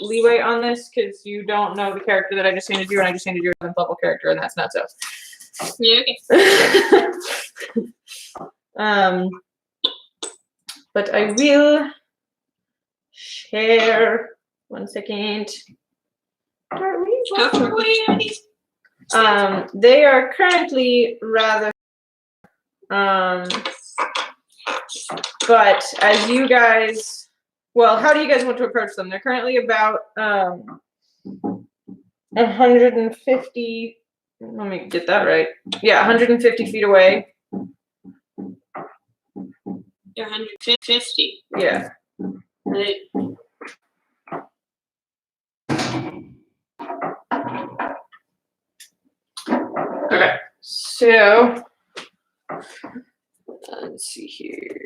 leeway on this because you don't know the character that I just handed you, and I just handed you a 7th level character, and that's not so. Yeah, okay. But I will share 1 second. They are currently rather but as you guys, well, how do you guys want to approach them? They're currently about 150. Let me get that right. Yeah, 150 feet away. They're 150. Yeah. Right. Okay. So let's see here.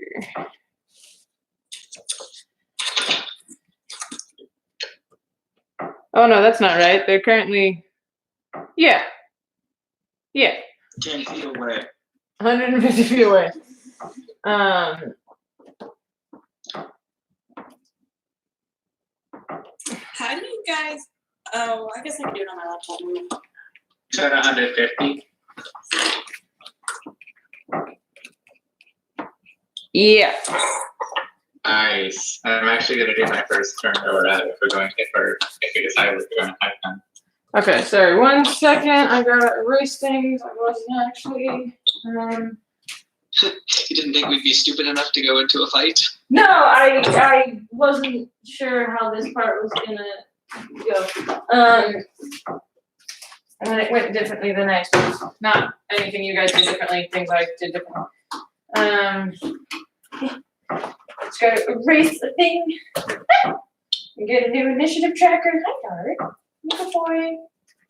Oh no, that's not right. They're currently, yeah. 10 feet away. 150 feet away. How do you guys? Oh, I guess I can do it on my laptop. Said 150. Yeah. Nice. I'm actually gonna do my first turn over if we're going to if we decide we're going to fight them. Okay, sorry, 1 second. I gotta erase things. I wasn't actually. You didn't think we'd be stupid enough to go into a fight? No, I wasn't sure how this part was gonna go. And then it went differently than I expected. Not anything you guys did differently, things I did differently. Let's go erase the thing and get a new initiative tracker. Hi, Dart. Good boy.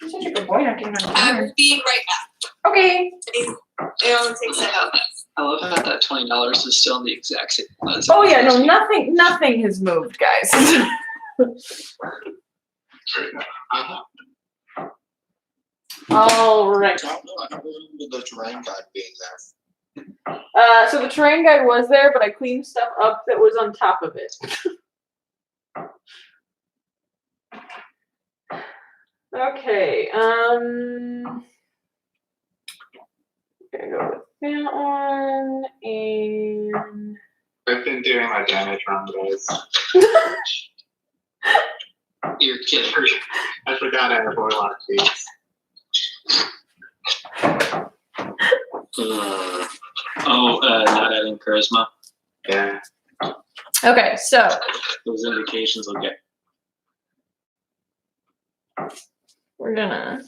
You're such a good boy. Not getting on I'm being right back. Okay. It only takes a second. I love how that $20 is still in the exact same. Oh yeah, no, nothing has moved, guys. All right. I don't remember the terrain guide being there. So the terrain guide was there, but I cleaned stuff up that was on top of it. Okay. Gonna go with that one and. I've been doing my damage wrong, guys. You're kidding. I forgot I have Warlock feats. Not adding charisma. Yeah. Okay, so Those indications will get. we're gonna.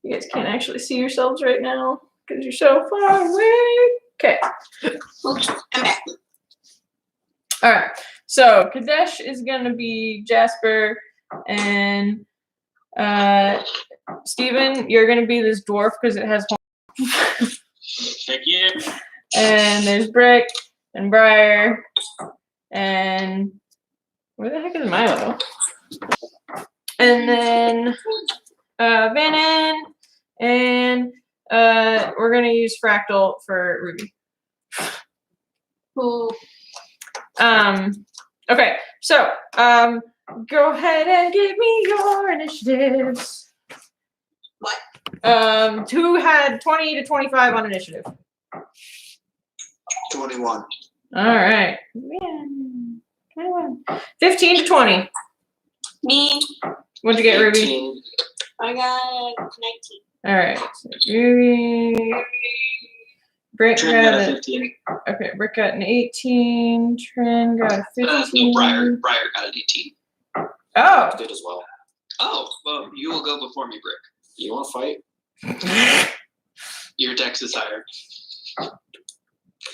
You guys can't actually see yourselves right now because you're so far away. Okay. I'm back. All right. So Kadesh is gonna be Jasper, and Steven, you're gonna be this dwarf because it has horns. Heck yeah. And there's Brick and Briar, and where the heck is Milo? And then Vannon, and we're gonna use Fractal for Ruby. Cool. Okay, so go ahead and give me your initiatives. What? Who had 20 to 25 on initiative? 21. All right. Man, 21. 15 to 20. Me. What'd you get, Ruby? 18. I got 19. All right. So Ruby. Brick Trim got got a a 15. okay. Brick got an 18. Trin got a 15. No, Briar got an 18. Oh. I did as well. Oh, well, you will go before me, Brick. You want to fight? Your dex is higher.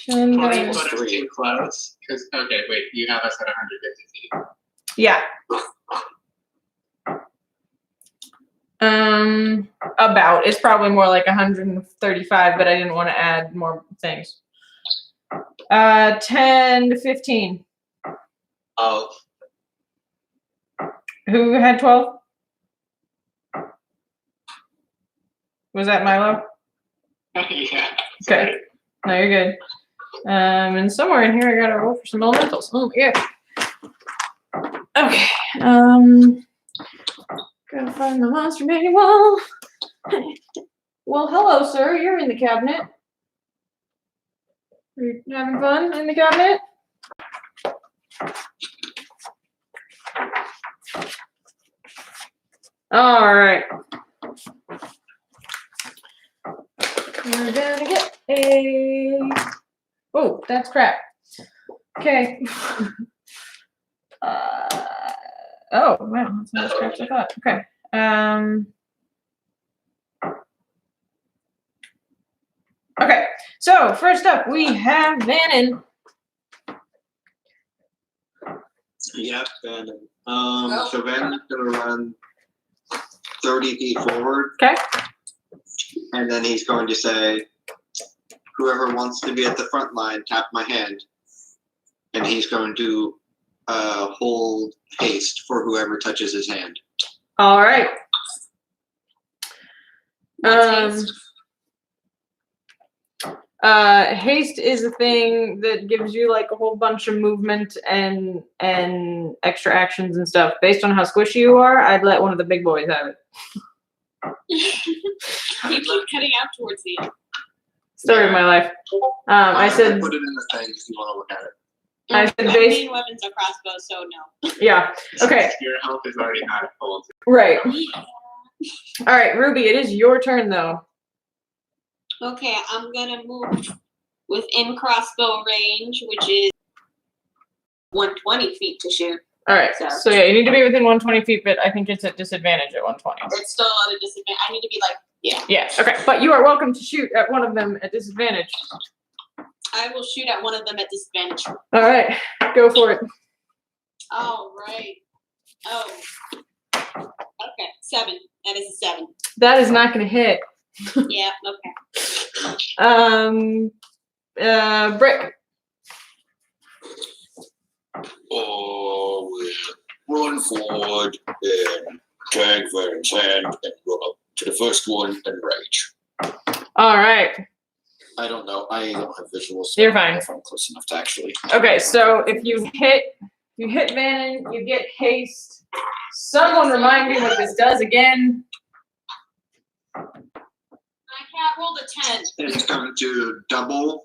Trin got 20 a- put us too close. Because okay, wait, you have us at 150 feet. Yeah. About. It's probably more like 135, but I didn't want to add more things. 10 to 15. Oh, Who had 12? Was that Milo? Yeah. Okay. No, you're good. And somewhere in here I gotta roll for some elementals. Oh yeah. Okay. Gotta find the monster manual. Well, hello, sir. You're in the cabinet. Are you having fun in the cabinet? All right. We're gonna get a. Oh, that's crap. Okay. Oh, wow, that's not as crap as I thought. Okay. Okay, so first up we have Vannon. Yep, Vannon. So Vannon's gonna run 30 feet forward. Okay. And then he's going to say, whoever wants to be at the front line, tap my hand. And he's going to hold haste for whoever touches his hand. All right. What's Haste is a thing that gives you like a whole bunch of movement and extra actions and stuff. Based on how squishy you are, I'd let one of the big boys have it. You keep heading out towards the end. Story of my life. I said, Put it in the thing if you want to look at it. I said My base. main weapons are crossbows, so no. Yeah. Okay. Your health is already not at full. Right. All right, Ruby. It is your turn though. Okay, I'm gonna move within crossbow range, which is 120 feet to shoot. All right. So yeah, you need to be within 120 feet, but I think it's at disadvantage at 120. It's still at a disadvantage. I need to be like, yeah. Yeah. Okay. But you are welcome to shoot at one of them at disadvantage. I will shoot at one of them at disadvantage. All right. Go for it. All right. Oh. Okay, 7. That is a 7. That is not going to hit. Yeah. Okay. Brick. Oh, we'll run forward and drag Vernon's hand and run up to the first one and rage. All right. I don't know. I don't have visuals. So You're I don't know fine. if I'm close enough to actually. Okay. So if you hit Vannon, you get haste. Someone remind me what this does again. I can't roll the 10. It's going to double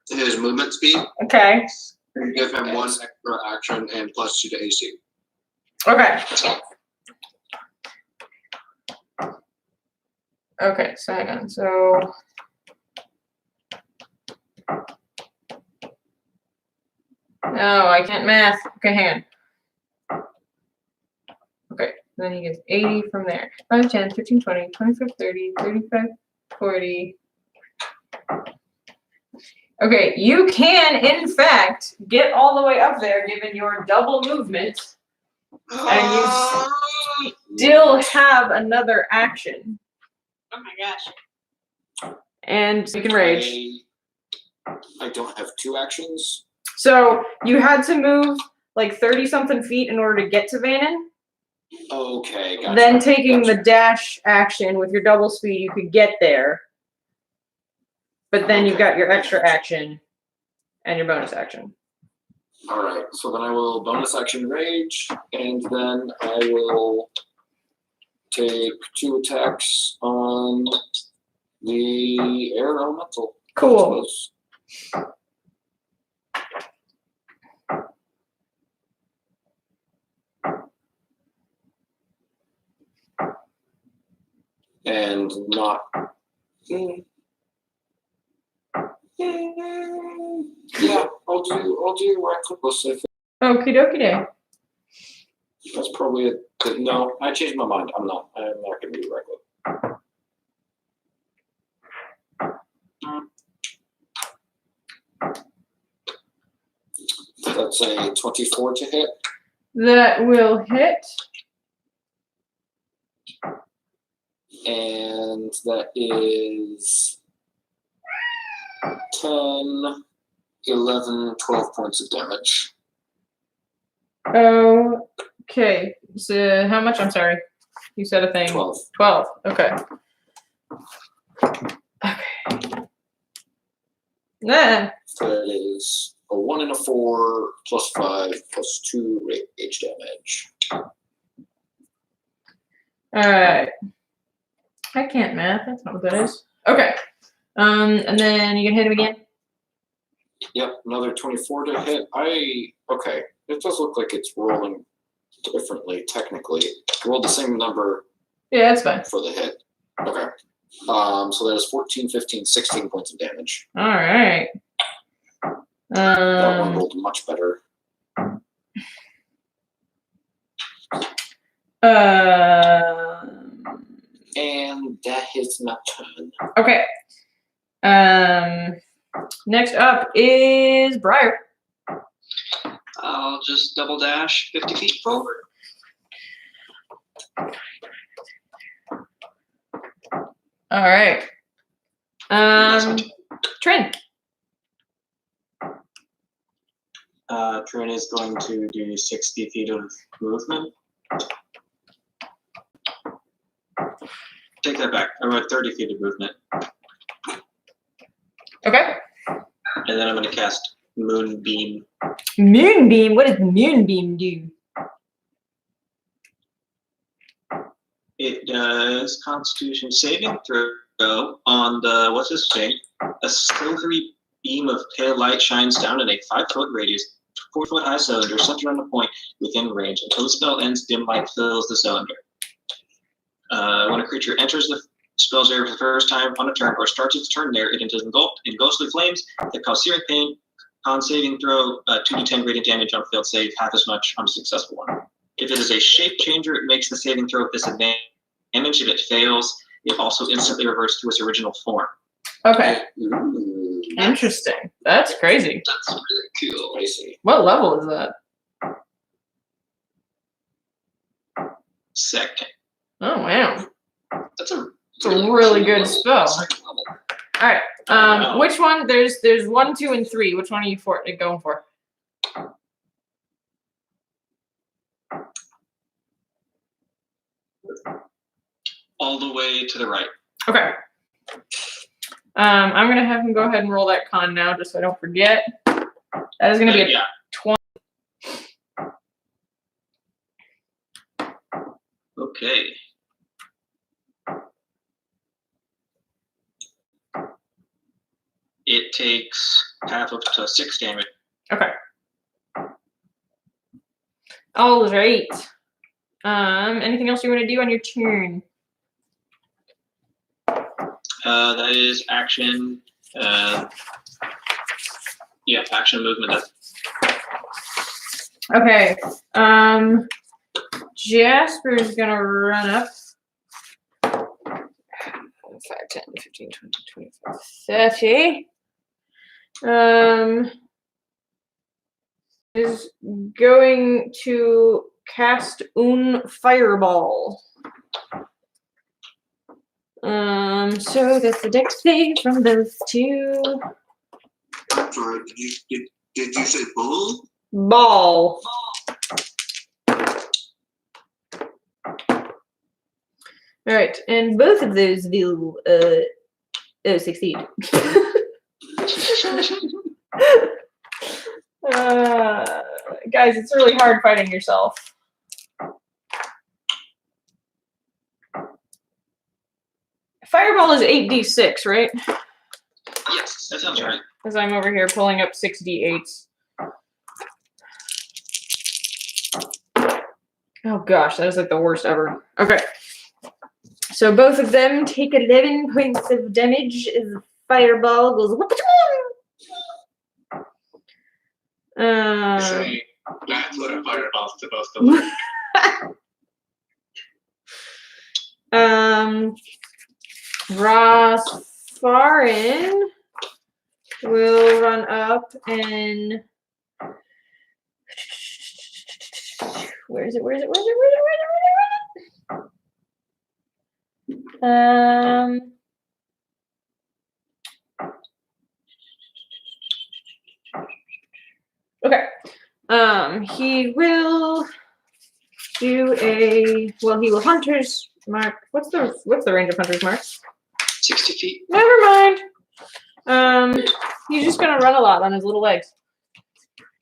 his movement speed Okay. and give him 1 extra action and +2 to AC. Okay. Okay. So hang on. So. No, I can't math. Okay, hang on. Okay, then he gets 80 from there. 5, 10, 15, 20, 25, 30, 35, 40. Okay, you can, in fact, get all the way up there given your double movement, and you still have another action. Oh my gosh. And you can rage. I don't have 2 actions. So you had to move like 30 something feet in order to get to Vannon. Okay, gotcha. Then taking the Gotcha. dash action with your double speed, you could get there. But then you've got your extra action and your bonus action. All right, so then I will bonus action rage, and then I will take 2 attacks on the air elemental. Cool. And not. Yeah, I'll do reckless. I think Okie dokie day. that's probably it. No, I changed my mind. I'm not gonna do reckless. That's a 24 to hit. That will hit. And that is 10, 11, 12 points of damage. Okay. So how much? I'm sorry. You said a thing. 12. 12. Okay. Okay. Nah. That is a 1 and a 4 +5 +2 rage damage. All right. I can't math. That's not what that is. Okay. And then you can hit him again. Yep, another 24 to hit. Okay, it does look like it's rolling differently technically. Roll the same number Yeah, that's fine. for the hit. Okay. So there's 14, 15, 16 points of damage. All right. That one rolled much better. And that hits my turn. Okay. Next up is Briar. I'll just double dash 50 feet forward. All right. Trin. Trin is going to do 60 feet of movement. Take that back. I wrote 30 feet of movement. Okay. And then I'm going to cast Moonbeam. Moonbeam. What does Moonbeam do? It does Constitution saving throw on the, what's this thing? A silvery beam of pale light shines down in a 5-foot radius, 4-foot high cylinder centered on a point within range. Until the spell ends, dim light fills the cylinder. When a creature enters the spell's area for the first time on a turn or starts its turn there, it is engulfed in ghostly flames that cause searing pain. On saving throw, 2d10 radiant damage on failed save, half as much on a successful one. If it is a shape changer, it makes the saving throw with disadvantage. If it fails, it also instantly reverts to its original form. Okay. Ooh, Interesting. That's crazy. That's really cool. I see. What level is that? Second. Oh wow. That's a It's a really good level. spell. Second level. All right. Wow. Which one? There's 1, 2, and 3. Which one are you going for? All the way to the right. Okay. I'm gonna have him go ahead and roll that con now, just so I don't forget. That is gonna be a Yeah. 20. Okay. It takes half up to 6 damage. Okay. All right. Anything else you want to do on your turn? That is action. Yeah, action movement. Okay. Jasper's gonna run up. 5, 10, 15, 20, 25, 30. Is going to cast Un Fireball. So that's the dex save from those two. I'm sorry, did you say bull? Ball. All right, and both of those will succeed. Guys, it's really hard fighting yourself. Fireball is 8d6, right? Yes, that sounds right. As I'm over here pulling up 6d8s. Oh gosh, that is like the worst ever. Okay. So both of them take 11 points of damage as the fireball goes. Say, that's what a fireball's supposed to look like. Rosfarin will run up and where is it? Okay. He will do he will Hunter's Mark. What's the range of Hunter's Mark? 60 feet. Never mind. He's just gonna run a lot on his little legs.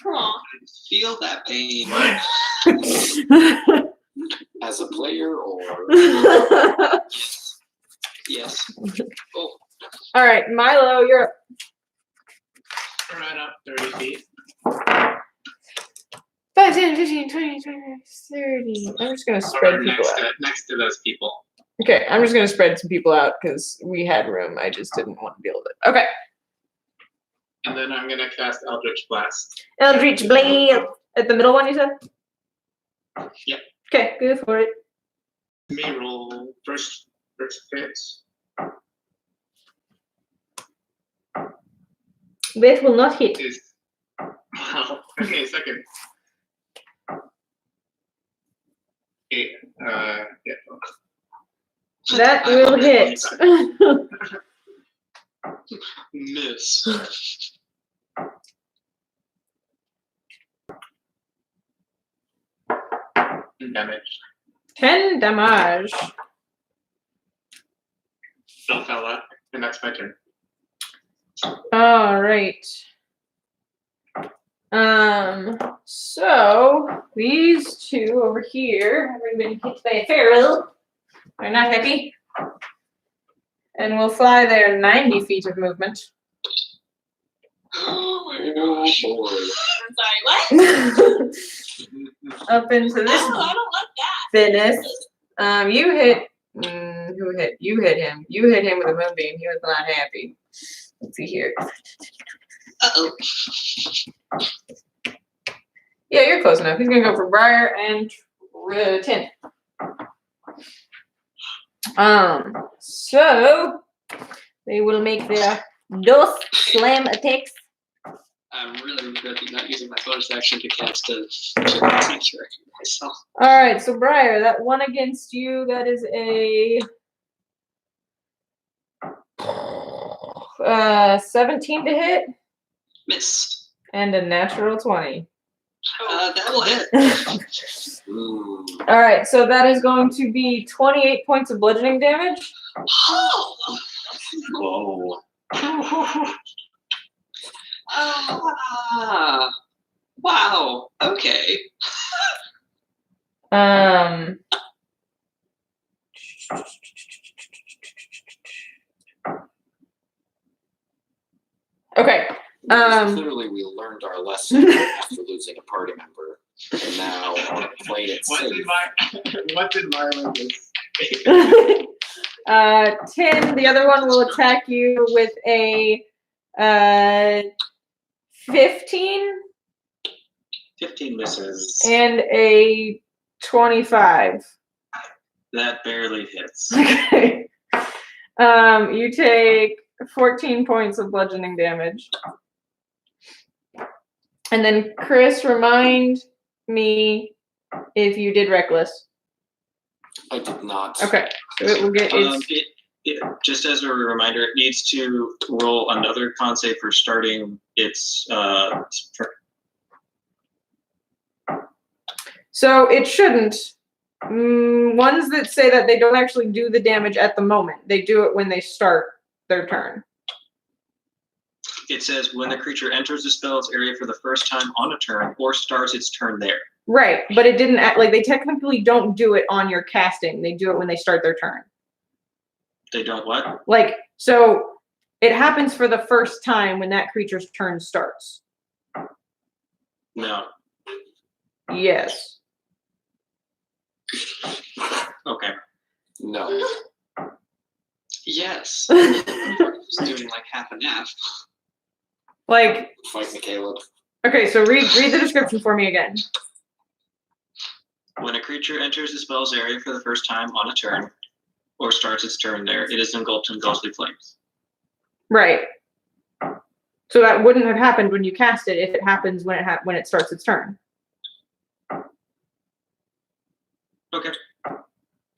Aw. Feel that pain. as a player or? Yes. Oh, All right, Milo, you're up. Run up 30 feet. 5, 10, 15, 20, 25, 30. I'm just gonna spread Or people out. next to those people. Okay, I'm just gonna spread some people out because we had room. I just didn't want to deal with it. Okay. And then I'm gonna cast Eldritch Blast. Eldritch Blade at the middle one, you said? Yep. Okay, go for it. Me roll first hits. Beth will not hit. Is wow. Okay, second. Okay, yeah. That will hit. miss. Damage. 10 damage. Still fella, and that's my turn. All right. So these two over here have been hit by a feral. They're not happy. And we'll fly their 90 feet of movement. Oh boy. I'm sorry, what? Up into this Oh, I don't like that. fitness. You hit. Who hit? You hit him. You hit him with a moonbeam. He was not happy. Let's see here. Uh-oh. Yeah, you're close enough. He's gonna go for Briar and 10. So they will make their dos slam attacks. I'm really regretting not using my bonus action to cast a creature myself. All right, so Briar, that one against you, that is a 17 to hit Miss. and a natural 20. That will hit. Ooh. All right, so that is going to be 28 points of bludgeoning damage. Oh. Whoa. Ah. Wow. Okay. Okay. Clearly, we learned our lesson after losing a party member, and now played it What safe. did Milo do? 10. The other one will attack you with a 15 15 misses. and a 25. That barely hits. Okay. You take 14 points of bludgeoning damage. And then Chris, remind me if you did reckless. I did not. Okay. So it will get its Just as a reminder, it needs to roll another con save for starting its turn. so it shouldn't. Ones that say that they don't actually do the damage at the moment. They do it when they start their turn. It says when the creature enters the spell's area for the first time on a turn or starts its turn there. Right, but it didn't act like they technically don't do it on your casting. They do it when they start their turn. They don't what? Like, so it happens for the first time when that creature's turn starts. No. Yes. Okay. No. Yes. Just doing like half and half. Like, Fight me, Caleb. okay, so read the description for me again. When a creature enters the spell's area for the first time on a turn or starts its turn there, it is engulfed in ghostly flames. Right. So that wouldn't have happened when you cast it if it happens when it starts its turn. Okay.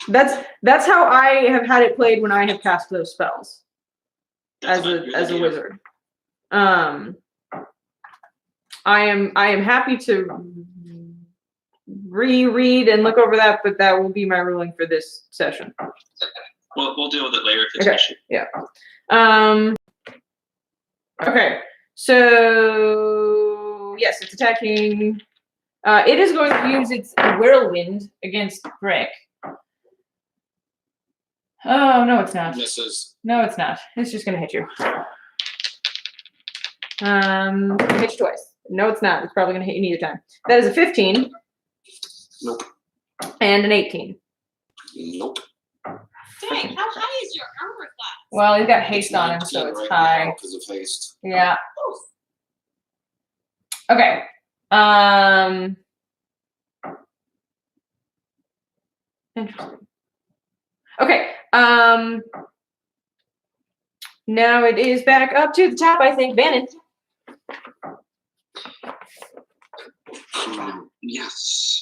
That's how I have had it played when I have cast those spells That's fine. You're as the a DM. wizard. I am happy to reread and look over that, but that will be my ruling for this session. We'll deal with it later if it's Okay. an issue. Yeah. Okay. So yes, it's attacking It is going to use its whirlwind against Brick. Oh, no, it's not. Misses. No, it's not. It's just gonna hit you. Hit you twice. No, it's not. It's probably gonna hit you neither time. That is a 15. Nope. And an 18. Nope. Dang, how high is your armor class? Well, he's got haste on him, so it's high. Because of haste. Yeah. Okay. Interesting. Okay. Now it is back up to the top, I think. Bannon. Yes.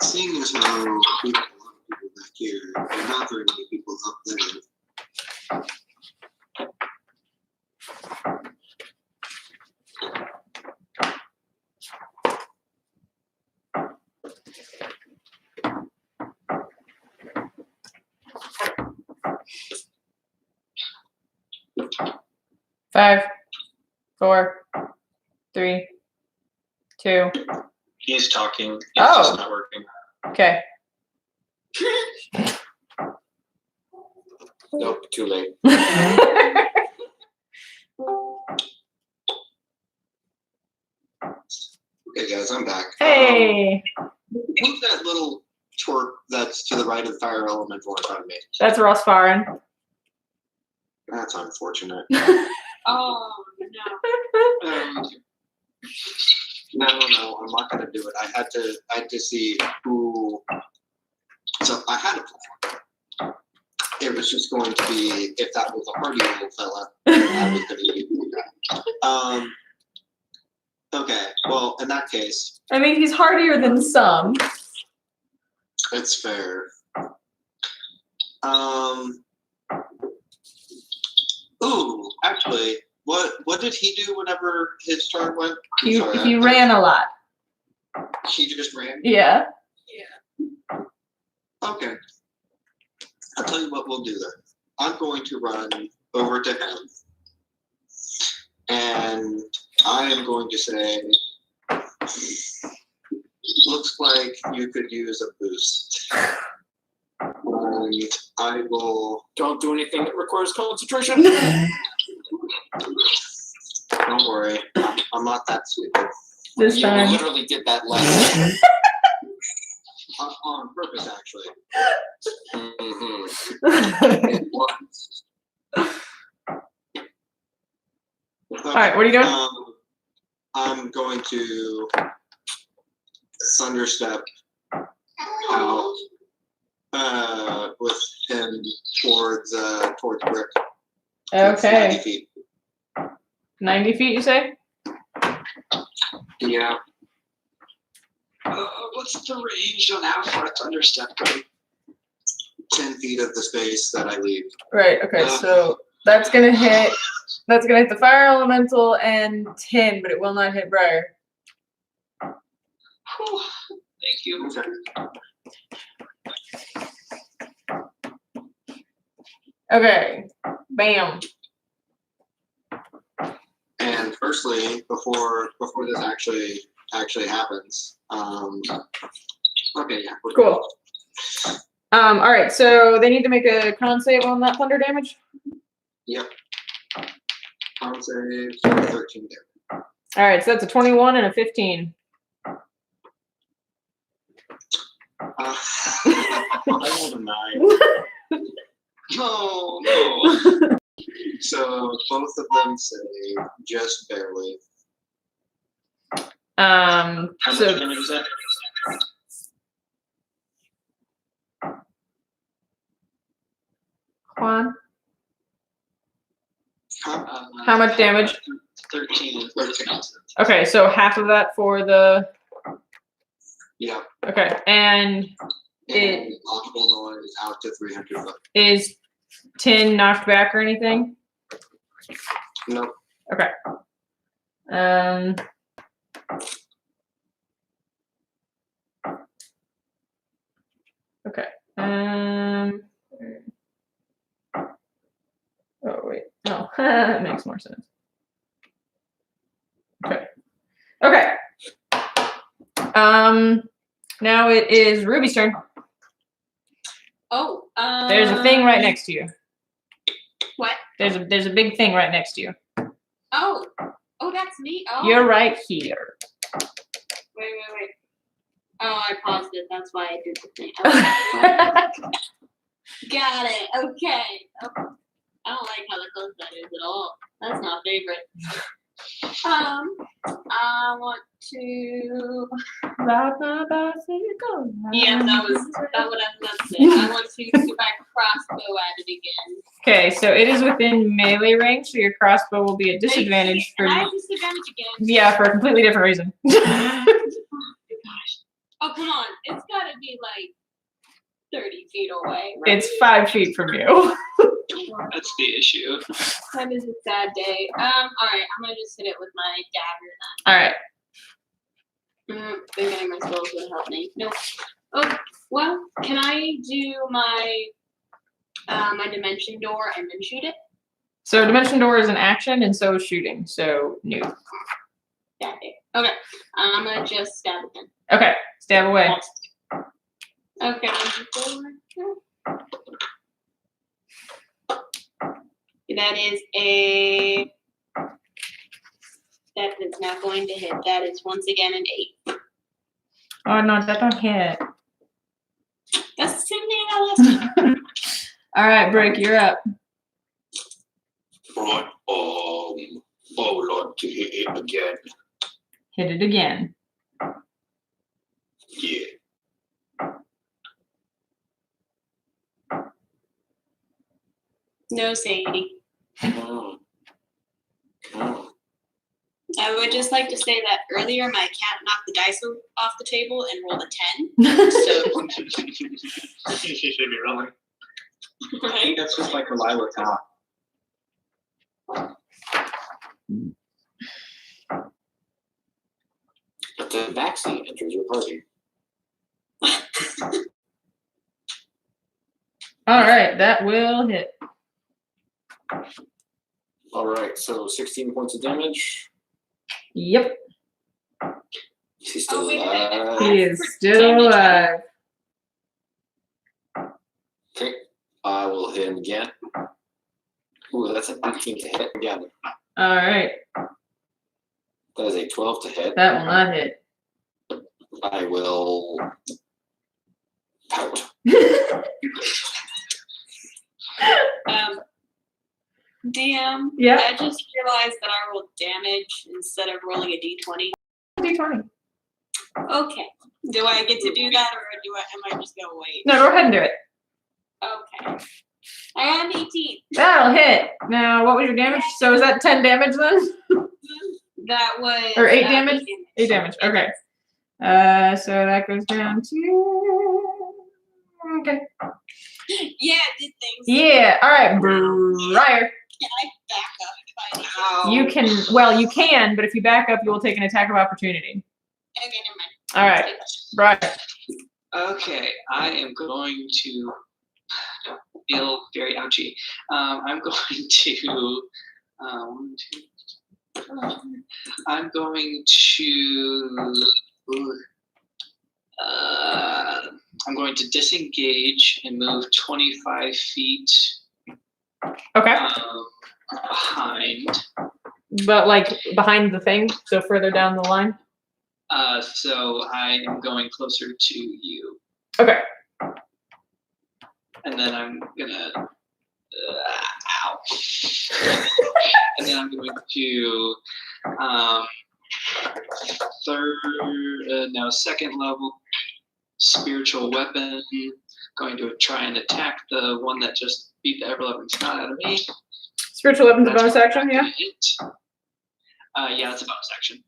Seeing as how people back here, and not very many people up there. Five, 4, 3, 2. He's talking. It's Oh. just not working. Okay. Nope, too late. Okay, guys, I'm back. Hey, Who's that little twerp that's to the right of the fire elemental in front of me? that's Ross Farin. That's unfortunate. Oh, no. No, I'm not gonna do it. I had to see who. So I had a plan. It was just going to be if that was a hardy little fella, I was gonna use that. Okay, well, in that case, I mean, he's hardier than some. it's fair. Ooh, actually, what did he do whenever his turn went? I'm He, sorry, he I- ran a lot. He just ran. Yeah. Okay. I'll tell you what we'll do then. I'm going to run over to him. And I am going to say, looks like you could use a boost. And I will, Don't do anything that requires concentration. don't worry, I'm not that stupid. This You time. literally did that last. On purpose, actually. Mhm. It was. All right, what are you doing? I'm going to thunderstep out with him towards Brick. 90 Okay. feet. 90 feet, you say? Yeah. What's the range on how far Thunderstep goes? 10 feet of the space that I leave. Right, okay, so that's gonna hit the fire elemental and Tin, but it will not hit Briar. Whew. Thank you. Okay. Bam. And firstly, before this actually happens, okay, yeah, we're Cool. All right, so they need to make a con save on that thunder damage. Yep. Con save 13 damage. All right, so that's a 21 and a 15. I rolled a 9. No, no. So both of them save just barely. How much So damage is that? Juan, How how much damage? 13. Okay, so half of that for the. Yeah. Okay, and And audible noise out to 300 foot. is Tin knocked back or anything? Nope. Okay. Okay. Oh wait. No. That makes more sense. Okay. Okay. Now it is Ruby's turn. Oh, There's a thing right next to you. What? There's a big thing right next to you. Oh, that's me. Oh, You're right here. Wait. Oh, I paused it. That's why I did the thing. Okay. Got it. Okay. Oh, I don't like how close that is at all. That's my favorite. I want to. Ride my bicycle. Yeah, that was what I was about to say. I want to see if I crossbow at it again. Okay, so it is within melee range, so your crossbow will be at disadvantage for. And I have disadvantage again. Yeah, for a completely different reason. Oh, come on. It's got to be like 30 feet away. Right? It's 5 feet from you. That's the issue. That is a sad day. All right. I'm going to just hit it with my dagger All right. then. Thinking my spells would help me. Nope. Oh, well, can I do my my dimension door and then shoot it? So dimension door is an action, and so is shooting. So no. Got it. Okay. I'm going to just stab it then. Okay, stab away. Okay. That is a. That is not going to hit. That is once again an 8. Oh no, that don't hit. That's the same thing I last time. All right, Brick, you're up. Right, I would like to hit it again. Hit it again. Yeah. No, Sadie. Oh. I would just like to say that earlier my cat knocked the dice off the table and rolled a 10. So, She should be rolling. I right? think that's just like Reliable talk. But the backseat enters your party. All right, that will hit. All right, so 16 points of damage. Yep, He's still wait a minute. alive. he is still alive. Okay, I will hit him again. Ooh, that's an 18 to hit again. All right, That is a 12 to hit. that will not hit. I will pout. DM, Yeah. I just realized that I rolled damage instead of rolling a d20. D20. Okay. Do I get to do that or am I just going to wait? No, go ahead and do it. Okay. I got an 18. That'll hit. Now, what was your damage? So is that 10 damage then? That was. Or 8 damage? 8 damage. Okay. So that goes down to. Okay. Yeah, it did things. Yeah. All right, Briar. Can I back up if I need to? You can. Well, you can, but if you back up, you will take an attack of opportunity. Okay, never mind. All right, Briar. Okay, I am going to feel very ouchy. I'm going to. I'm going to. I'm going to disengage and move 25 feet Okay. behind. But like behind the thing, so further down the line. So I am going closer to you, Okay. and then I'm gonna. Ow. And then I'm going to second level spiritual weapon. Going to try and attack the one that just beat the ever-loving snot out of me. Spiritual weapon's a That's bonus action, yeah. Yeah, that's a bonus action.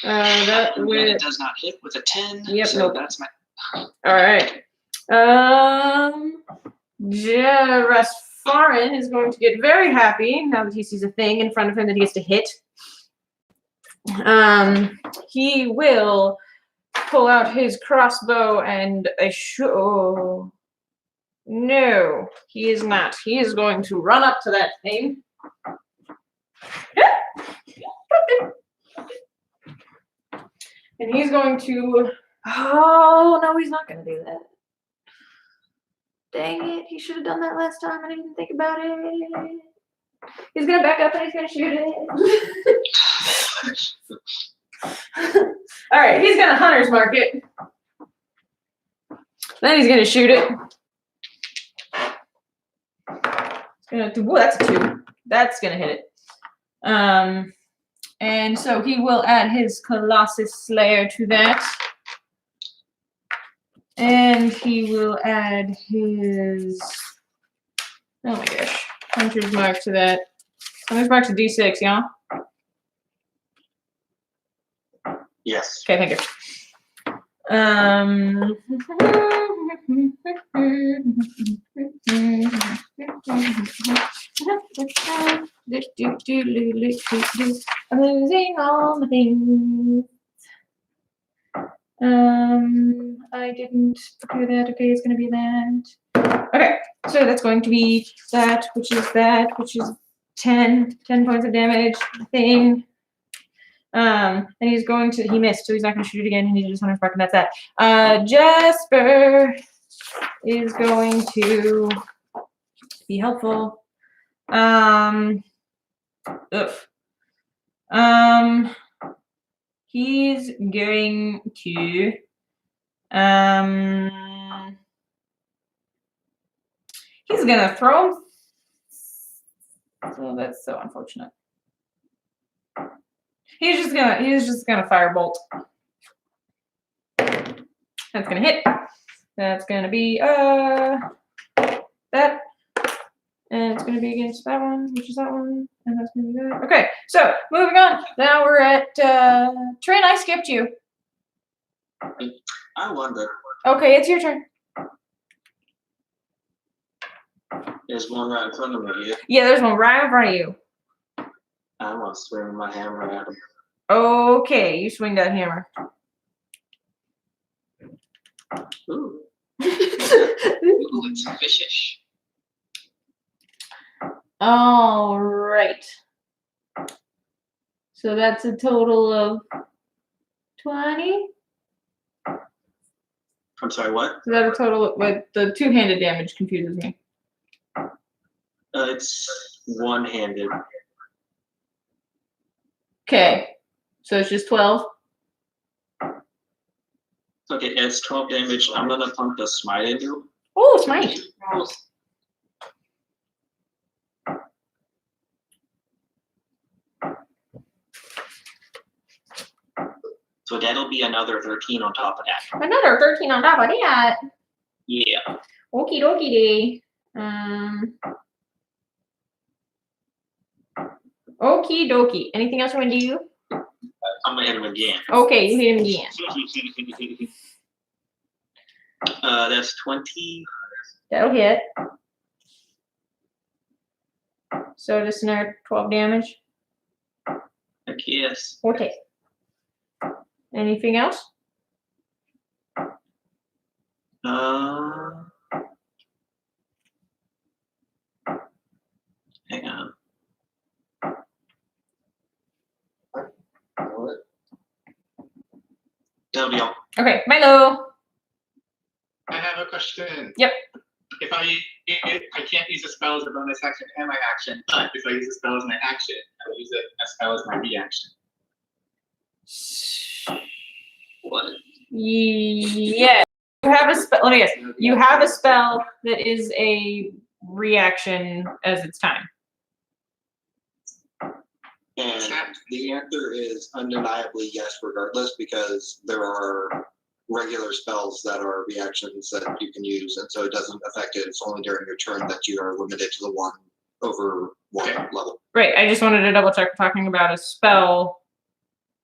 That And with. it does not hit with a 10. Yep, So nope. that's my. All right. Rasfarin is going to get very happy now that he sees a thing in front of him that he gets to hit. He will pull out his crossbow and a No, he is not. He is going to run up to that thing. And he's going to. Oh, no, he's not going to do that. Dang it. He should have done that last time. I didn't even think about it. He's going to back up and he's going to shoot it. All right, he's going to hunter's mark it. Then he's going to shoot it. It's going to. Whoa, that's a 2. That's going to hit it. And so he will add his Colossus Slayer to that. And he will add his, oh my gosh, Hunter's Mark to that. Hunter's Mark's a D6, yeah? Yes. Okay, thank you. I'm losing all my things. I didn't do that. Okay, it's gonna be that. Okay, so that's going to be that, which is 10 points of damage thing. And he's going to, he missed, so he's not gonna shoot it again. He needs his hunter's mark, and that's that. Jasper is going to be helpful. He's going to he's gonna throw him. So that's so unfortunate. He's just gonna firebolt. That's gonna hit. That's gonna be that. And it's gonna be against that one, which is that one, and that's gonna be that. Okay, so moving on. Now we're at Trin, I skipped you. I wonder. Okay, it's your turn. There's one right in front of me. Yeah. Yeah, there's one right in front of you. I want to swing my hammer at him. Okay, you swing that hammer. Ooh. Ooh, it's vicious. All right. So that's a total of 20. I'm sorry, what? Is that a total of, what, the two-handed damage confuses me. It's one-handed. Okay. So it's just 12. Okay, it's 12 damage. I'm gonna pump the smite in you. Oh, smite. So that'll be another 13 on top of that. Another 13 on top of that. Yeah. Okie dokie day. Okie dokie. Anything else you want to do? I'm gonna hit him again. Okay, you hit him again. That's 20. That'll hit. So just another 12 damage. I guess. Okay. Anything else? Hang on. That'll be all. Okay, Milo. I have a question. Yep. If I can't use a spell as a bonus action and my action, but if I use a spell as my action, I will use a spell as my reaction. What? Yeah. You have a spell. Let me guess. You have a spell that is a reaction as its time. And the answer is undeniably yes, regardless, because there are regular spells that are reactions that you can use, and so it doesn't affect it. It's only during your turn that you are limited to the one over one level. Right. I just wanted to double check. We're talking about a spell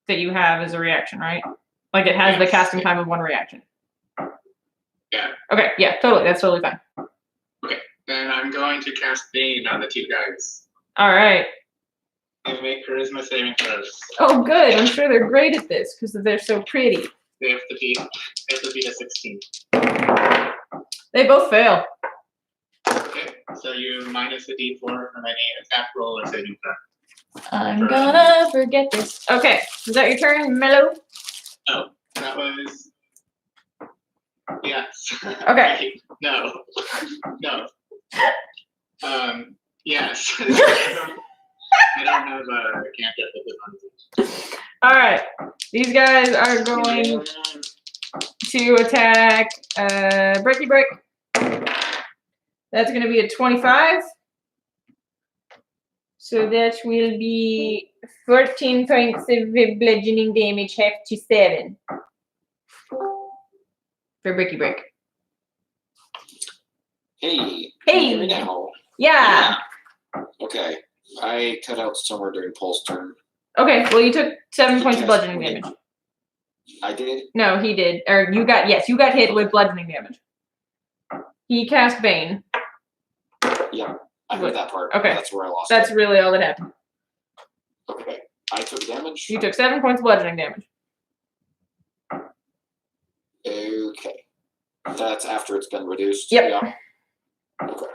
that you have as a reaction, right? Like it has the casting time of one reaction. Yeah. Okay. Yeah. Totally. That's totally fine. Then I'm going to cast Bane on the two guys. All right. They make charisma saving throws. Oh, good. I'm sure they're great at this because they're so pretty. They have to beat a 16. They both fail. So you minus a D4 from any attack roll or saving throw. I'm gonna forget this. Okay, is that your turn, Mellow? That was. Yes. Okay. Wait, no. No. Yes. I don't have a cantrip at this one. All right, these guys are going to attack Breaky Break. That's going to be a 25. So that will be 14 points of bludgeoning damage, half to 7. For Breaky Break. Hey. Can you Hey. hear me now? Yeah. Okay. I cut out somewhere during Paul's turn. Okay, well, you took 7 points of Yes, bludgeoning we- damage. I did. No, he did. Or you got hit with bludgeoning damage. He cast Bane. Yeah, I heard that part. Okay. That's where I lost That's it. really all that happened. Okay. I took damage. You took 7 points of bludgeoning damage. Okay. That's after it's been reduced. Yep. Yeah. Okay.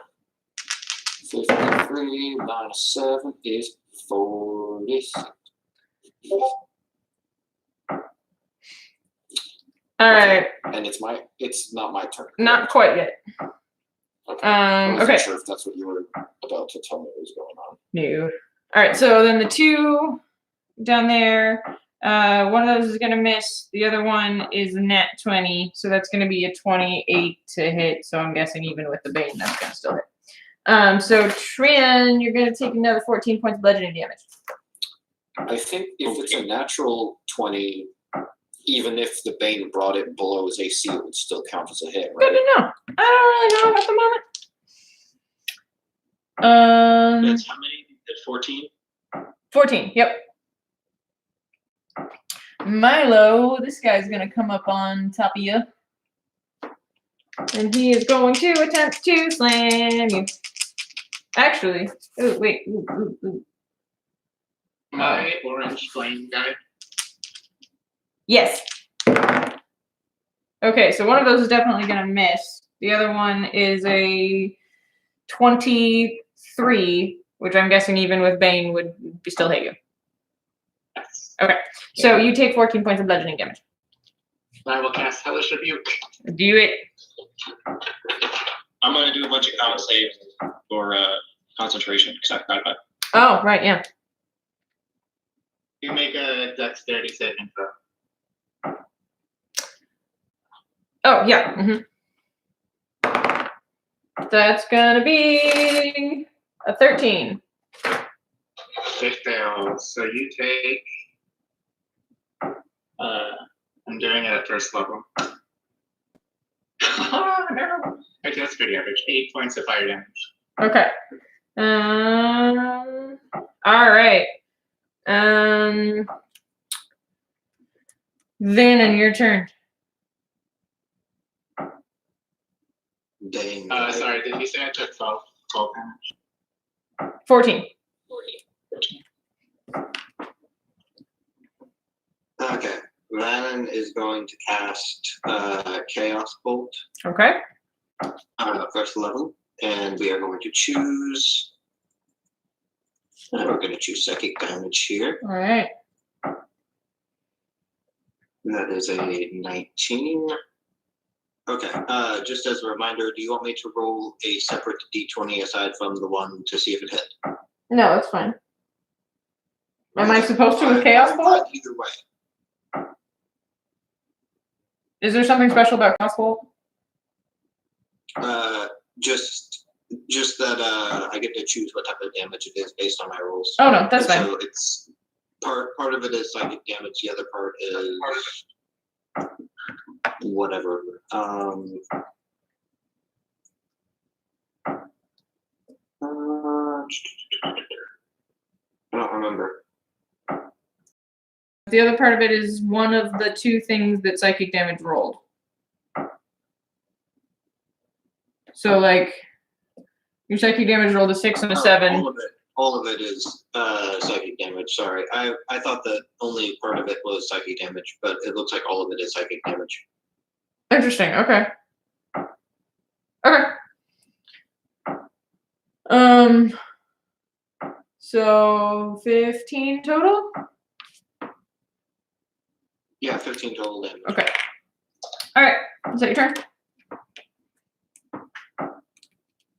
53 minus 7 is 46. All right, And it's not my turn. not quite yet. Okay. I wasn't Okay. sure if that's what you were about to tell me was going on. No. All right, so then the 2 down there, one of those is going to miss. The other one is a nat 20, so that's going to be a 28 to hit. So I'm guessing even with the Bane, that's going to still hit. So Trin, you're going to take another 14 points of bludgeoning damage. I think if it's a natural 20, even if the Bane brought it below his AC, it would still count as a hit, Good right? to know. I don't really know at the moment. That's how many? At 14? 14, yep. Milo, this guy's gonna come up on top of you. And he is going to attempt to slam you. Actually, oh wait, ooh. My orange flame guy. Yes. Okay, so one of those is definitely gonna miss. The other one is a 23, which I'm guessing even with Bane would still hit you. Yes. Okay, so you take 14 points of bludgeoning damage. I will cast Hellish Rebuke. Do it. I'm going to do a bunch of common saves for concentration because I forgot about it. Oh, right, yeah. You make a dexterity saving throw. Oh, yeah. That's gonna be a 13. It fails. So you take. I'm doing it at first level. Oh, no. Okay, that's pretty average. 8 points of fire damage. Okay. All right. Vannon, your turn. Dang. Sorry, did you say I took 12 damage? 14. Okay. Vannon is going to cast Chaos Bolt, Okay. first level, and we are going to choose. We're going to choose psychic damage here. All right. That is a 19. Okay. Just as a reminder, do you want me to roll a separate d20 aside from the one to see if it hit? No, that's fine. Am I supposed to with Chaos Bolt? Either way. Is there something special about Chaos Bolt? Just that I get to choose what type of damage it is based on my rolls. Oh no, that's And fine. So it's part of it is psychic damage. The other part is whatever. I don't remember. The other part of it is one of the 2 things that psychic damage rolled. So like your psychic damage rolled a 6 and a 7. All of it is psychic damage. Sorry, I thought that only part of it was psychic damage, but it looks like all of it is psychic damage. Interesting. Okay. Okay. So 15 total? Yeah, 15 total damage. Okay. Alright, is that your turn?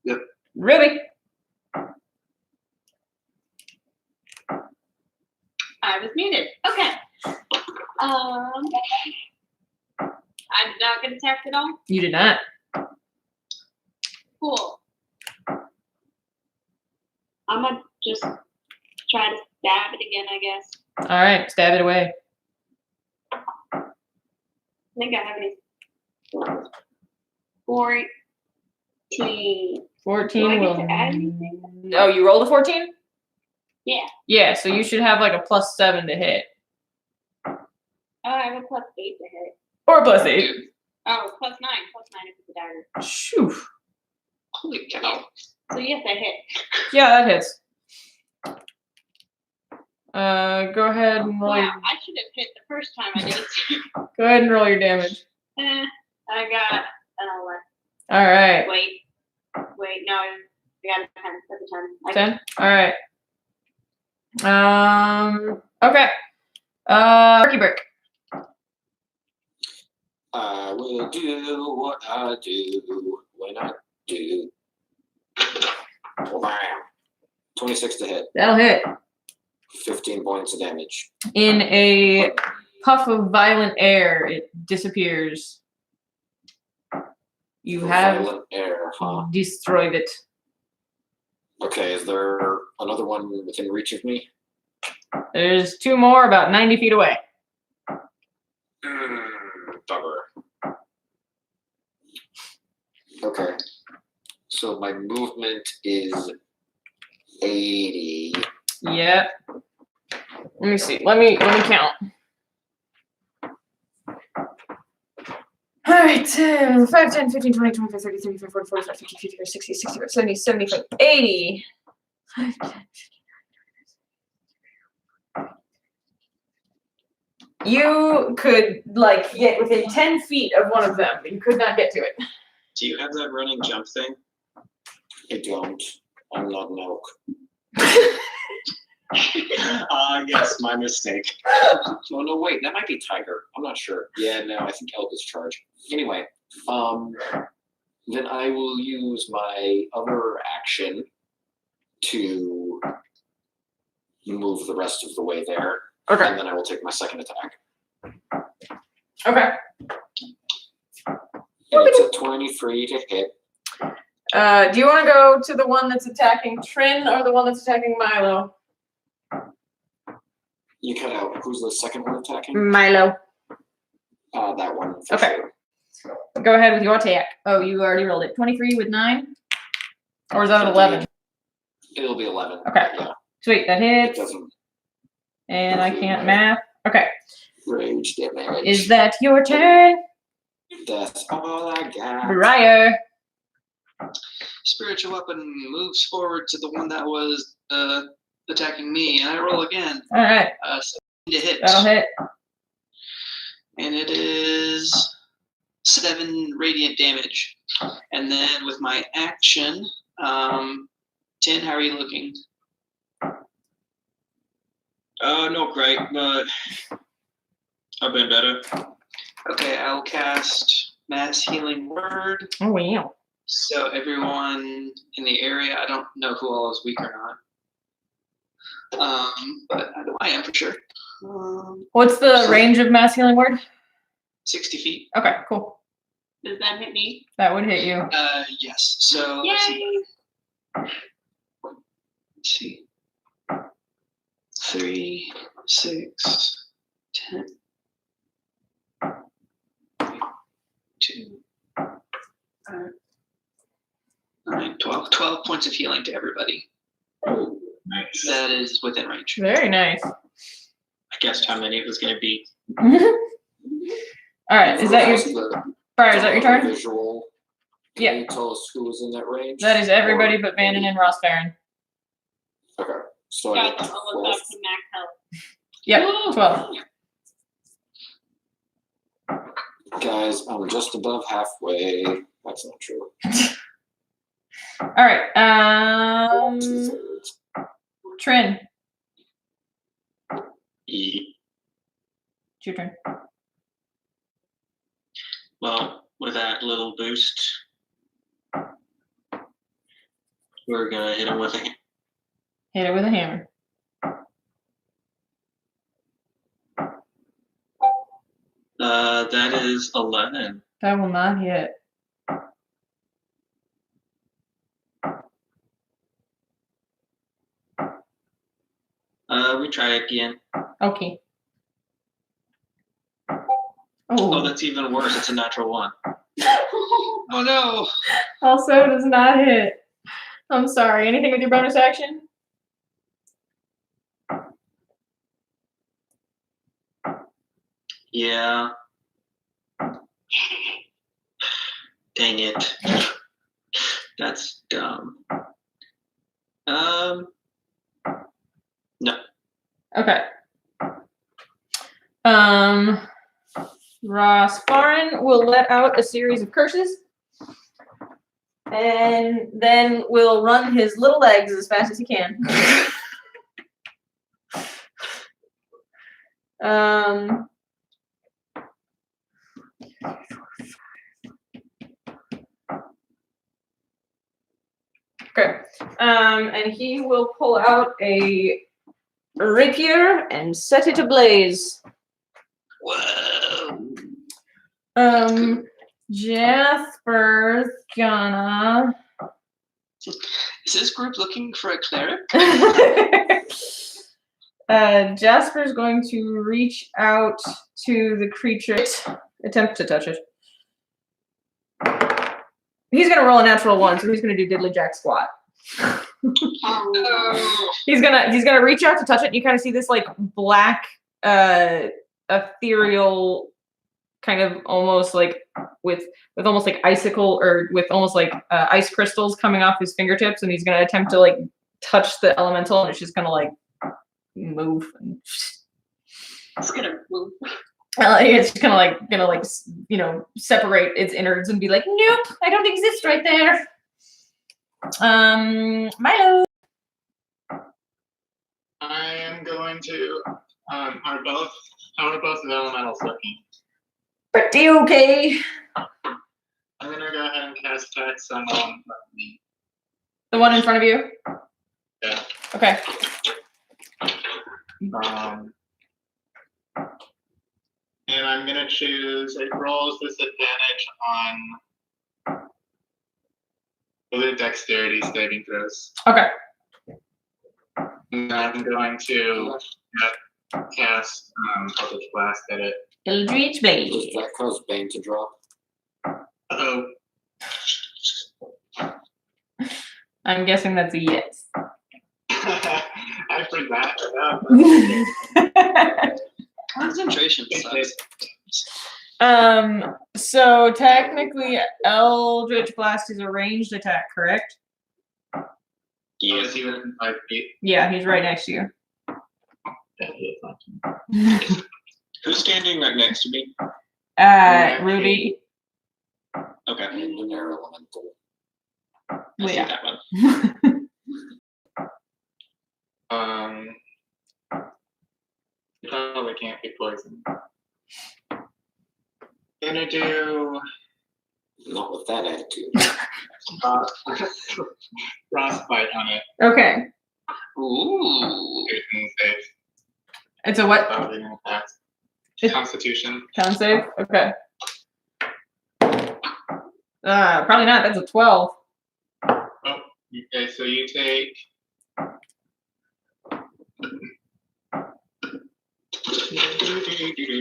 Yep. Really? I was muted. Okay. I'm not gonna attack at all. You did not. Cool. I'm gonna just try to stab it again, I guess. Alright, stab it away. I think I have any. 14. 14 Do I get will. to add anything? No, you rolled a 14? Yeah. Yeah, so you should have like a +7 to hit. Oh, I have a +8 to hit. Or +8. Oh, +9. +9 if it's a dagger. Shoo. Holy cow. So yes, I hit. Yeah, that hits. Go ahead and roll. Wow, Your, I should have hit the first time I did. go ahead and roll your damage. I got an 11. All right. Wait, no, I got a 10. That's a 10. 10. All right. Okay. Turkey Brick. I will do what I do when I do. Bam. 26 to hit. That'll hit. 15 points of damage. In a puff of violent air, it disappears. You have Violent air, huh? destroyed it. Okay, is there another one within reach of me? There's 2 more about 90 feet away. Bugger. Okay. So my movement is 80. Yep. Let me see. Let me count. All right. 5, 10, 15, 20, 25, 30, 35, 40, 45, 50, 55, 60, 65, 70, 75, 80. 5, 10, 15. You could like get within 10 feet of one of them, but you could not get to it. Do you have that running jump thing? I don't. I'm not an elk. Yes, my mistake. Oh no, wait, that might be tiger. I'm not sure. Yeah, no, I think elk is charge. Anyway, then I will use my other action to move the rest of the way there, Okay. and then I will take my second attack. Okay. And it's a 23 to hit. Do you want to go to the one that's attacking Trin or the one that's attacking Milo? You cut out. Who's the second one attacking? Milo. That one. For Okay. Sure. Go ahead with your attack. Oh, you already rolled it. 23 with 9? Or is that an 11? It'll be 11. Okay. Yeah. Sweet, that It hits. doesn't And I can't math. Okay. rage damage. Is that your turn? That's all I got. Briar. Spiritual weapon moves forward to the one that was attacking me, and I roll again. All right. 17 to hit. That'll hit. And it is 7 radiant damage. And then with my action, 10, how are you looking? Not great, but I've been better. Okay, I'll cast Mass Healing Word. Oh, wow. So everyone in the area, I don't know who all is weak or not. But I know I am for sure. What's the range of mass healing word? 60 feet. Okay, cool. Does that hit me? That would hit you. Yes. So let's Yay! see. 3, 6, 10, 2, 5, 9, 12. 12 points of healing to everybody. Nice. That is within range. Very nice. I guessed how many it was going to be. All right, is that your Briar? Is that your turn? Visual. Can Yeah. you tell us who was in that range? That is everybody Or- but Vanden and Ross Baron. Okay. So I Got get them almost 12. up to max health. Yep, Woo! 12. Guys, I'm just above halfway. That's not true. All right. Trin, E. it's your turn. Well, with that little boost, we're gonna hit him with a Hit it with a hammer. that is 11. That will not hit. We try again. Okay. Oh, Oh, that's even worse. It's a natural 1. Oh no! also does not hit. I'm sorry. Anything with your bonus action? Yeah. Dang it. That's dumb. No. Okay. Ross Farin will let out a series of curses. And then will run his little legs as fast as he can. Okay. And he will pull out a rapier and set it ablaze. Whoa. Jasper's gonna. Is this group looking for a cleric? Jasper's going to reach out to the creature, attempt to touch it. He's gonna roll a natural 1, so he's gonna do diddly jack squat. Oh. He's gonna reach out to touch it, and you kind of see this like black, ethereal, kind of almost like with almost like icicle or with almost like ice crystals coming off his fingertips, and he's gonna attempt to like touch the elemental, and it's just gonna like move. It's gonna move. It's kind of gonna separate its innards and be like, nope, I don't exist right there. Milo. I am going to. How are both the elementals looking? Pretty okay. I'm gonna go ahead and cast Hex on me. The one in front of you. Yeah. Okay. And I'm gonna choose. It rolls disadvantage on the dexterity saving throws. Okay. And I'm going to cast Eldritch Blast at it. Eldritch Does Blade. that cause Bane to drop? Uh-oh. I'm guessing that's a yes. I forgot about that. Concentration sucks. So technically Eldritch Blast is a ranged attack, correct? Yes, he within 5 feet. Yeah, he's right next to you. Yeah, he is not. Who's standing right next to me? Ruby. Okay. And an air elemental. I see Yeah. that one. Probably can't be poisoned. Gonna do Not with that attitude. frostbite on it. Okay. Ooh. Constitution save. It's a what? Probably an attack. Constitution. Con save? Okay. Probably not. That's a 12. Oh, okay. So you take.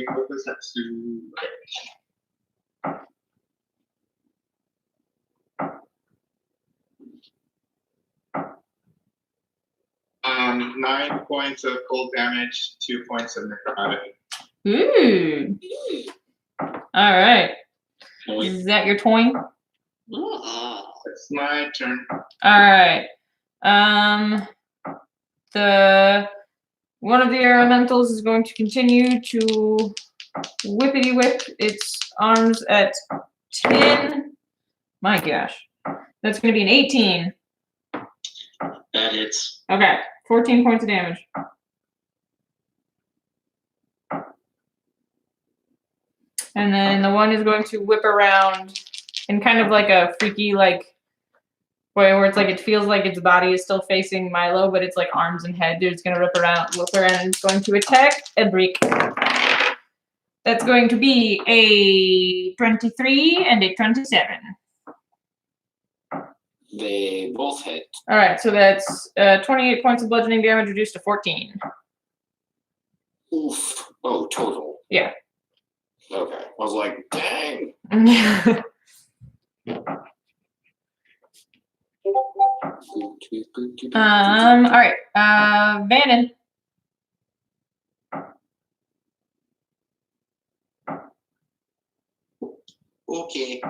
What does that do? 9 points of cold damage, 2 points of necrotic. Ooh. All right. Wait. Is that your toy? It's my turn. All right. The one of the elementals is going to continue to whippity whip its arms at 10. My gosh. That's going to be an 18. That hits. Okay, 14 points of damage. And then the one is going to whip around in kind of like a freaky, like, way where it's like it feels like its body is still facing Milo, but it's like arms and head. It's going to whip around, and it's going to attack Edric. That's going to be a 23 and a 27. They both hit. All right, so that's 28 points of bludgeoning damage reduced to 14. Oof. Oh, total. Yeah. Okay. I was like, dang. All right, Vannon. Okay.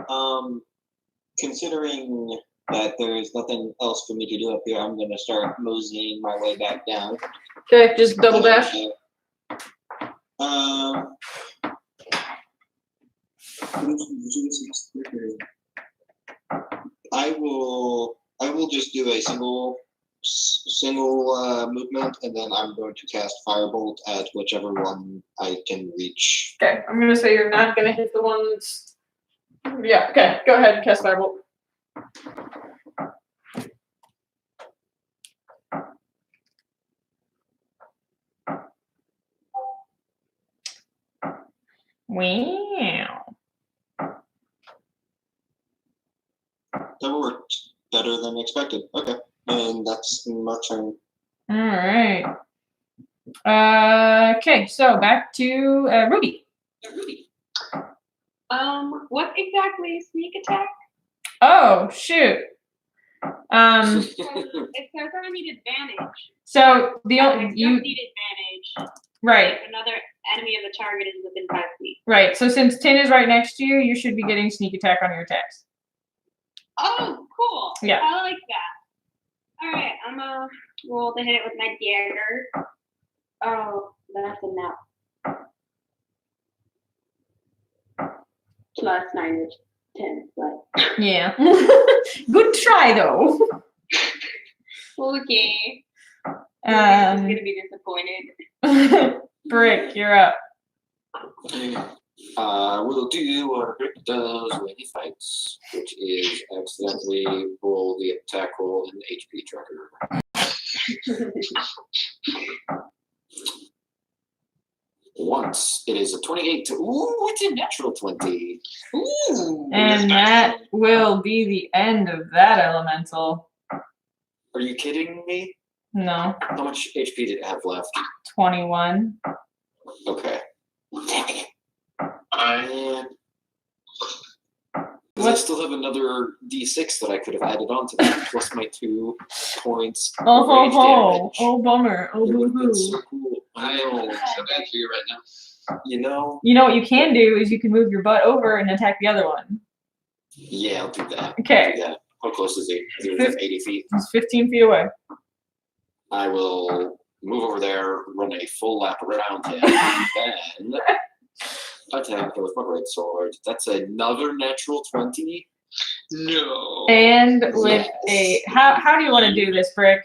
Considering that there's nothing else for me to do up here, I'm gonna start moseying my way back down. Okay, just double dash. I will just do a single movement, and then I'm going to cast Firebolt at whichever one I can reach. Okay, I'm gonna say you're not gonna hit the ones. Yeah. Okay, go ahead and cast Firebolt. Wow. That worked better than expected. Okay, and that's my turn. All right. Okay, so back to Ruby. What exactly is sneak attack? Oh shoot. It says I need advantage. So the I only don't you need advantage. right, If another enemy of the target is within 5 feet. right. So since Tin is right next to you, you should be getting sneak attack on your attacks. Oh, cool. Yeah. I like that. All right, I'm gonna roll to hit it with my dagger. Oh, that's a no. Plus 9 is 10, but Yeah. Good try though. okay. I'm gonna be disappointed. Brick, you're up. We'll do what Rick does when he fights, which is accidentally roll the attack roll in the HP tracker. Once it is a 28 to it's a natural 20. Ooh, And that will be the end of that elemental. Are you kidding me? No, How much HP did it have left? 21. Okay. Dang it. I I still have another D6 that I could have added on to that, plus my 2 points. Oh of ho rage ho! damage. Oh bummer! Oh It boo would've been hoo! so cool. I know. So bad for you right now. You know? You know what you can do is you can move your butt over and attack the other one. Yeah, I'll do that. Okay. Yeah. How close is he? Is he within 80 feet? He's 15 feet away. I will move over there, run a full lap around him, and then attack him with my great sword. That's another natural 20. No. And with a how do you want to do this, Brick?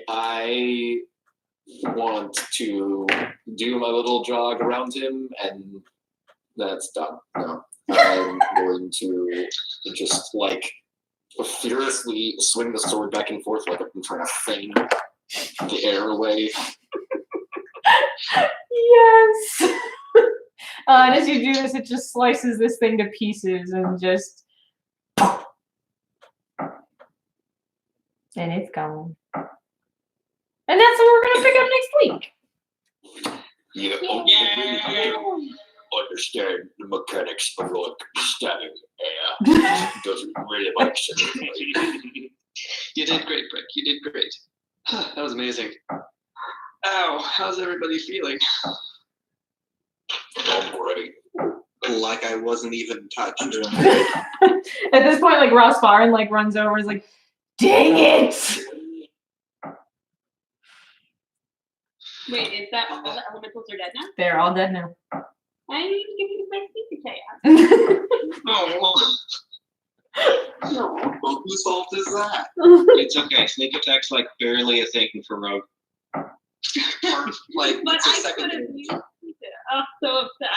I want to do my little jog around him, and that's done. No, I'm going to just like furiously swing the sword back and forth like I'm trying to feign the air away. Yes. And as you do this, it just slices this thing to pieces and just. And it's gone. And that's what we're going to pick up next week. You don't really understand the mechanics of like stabbing air. Doesn't really make sense. You did great, Brick. You did great. That was amazing. Ow, how's everybody feeling? I'm great. Like I wasn't even touched. At this point, like Ross Farren like runs over and is like, dang it! Wait, is that all the elementals are dead now? They're all dead now. I need to give you my sneak attack. Oh, No. Well, whose fault is that? It's okay. Sneak attack's like barely a thing for Rogue. Like, But it's a I second. could have used it. I'm so upset.